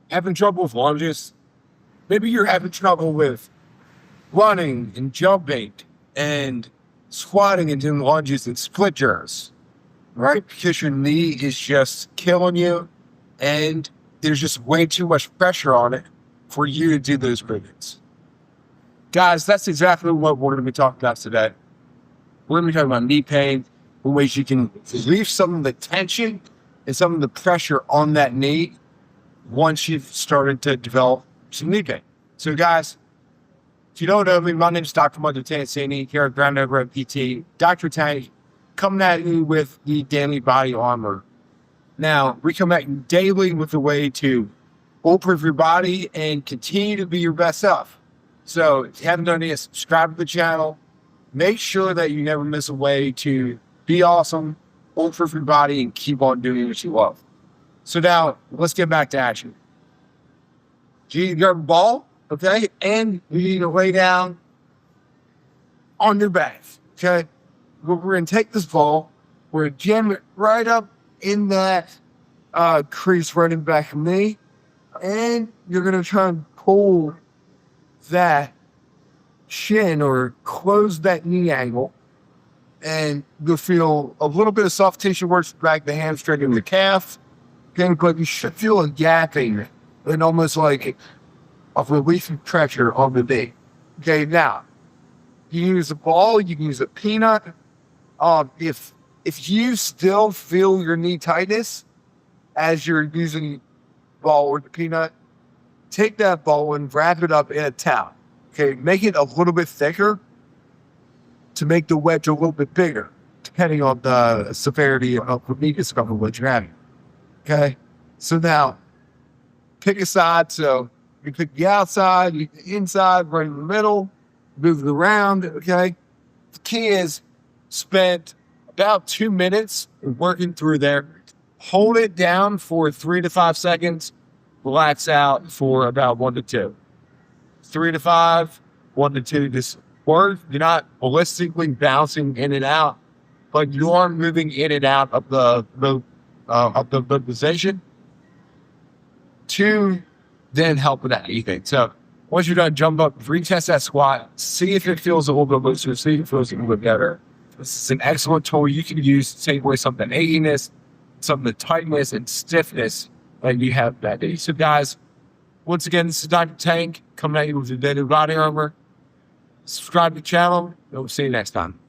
Having trouble with lunges? Maybe you're having trouble with running and jumping and squatting and doing lunges and split jerks, right? Because your knee is just killing you and there's just way too much pressure on it for you to do those movements. Guys, that's exactly what we're going to be talking about today. We're going to be talking about knee pain, the ways you can relieve some of the tension and some of the pressure on that knee once you've started to develop some knee pain. So guys, if you don't know me, my name is Dr. Michael Tansini here at Ground Over at PT. Dr. Tank coming at you with the daily body armor. Now, we come at you daily with a way to bulletproof your body and continue to be your best self. So if you haven't done it yet, subscribe to the channel. Make sure that you never miss a way to be awesome, bulletproof your body, and keep on doing what you love. So now, let's get back to action. You need to grab a ball, okay? And you need to lay down on your back, okay? We're going to take this ball, we're going to jam it right up in that crease right in the back of the knee, and you're going to try and pull that shin or close that knee angle, and you'll feel a little bit of soft tissue works back the hamstring and the calf. Okay, but you should feel a gapping and almost like a relief of pressure on the knee. Okay, now you can use a ball, you can use a peanut. If you still feel your knee tightness as you're using the ball or the peanut, take that ball and wrap it up in a towel. Okay, make it a little bit thicker to make the wedge a little bit bigger, depending on the severity of the knee discomfort you're having. Okay, so now pick a side. So you pick the outside, you pick the inside, right in the middle, move it around. Okay, the key is spend about 2 minutes working through there. Hold it down for 3 to 5 seconds. Relax out for about 1 to 2. 3 to 5, 1 to 2. Just work. You're not ballistically bouncing in and out, but you are moving in and out of the position to then help with that knee thing. So once you're done, jump up, retest that squat, see if it feels a little bit looser, see if it feels a little bit better. This is an excellent tool you can use to take away some of the achiness, some of the tightness and stiffness that you have that day. So guys, once again, this is Dr. Tank coming at you with the daily body armor. Subscribe to the channel, and we'll see you next time.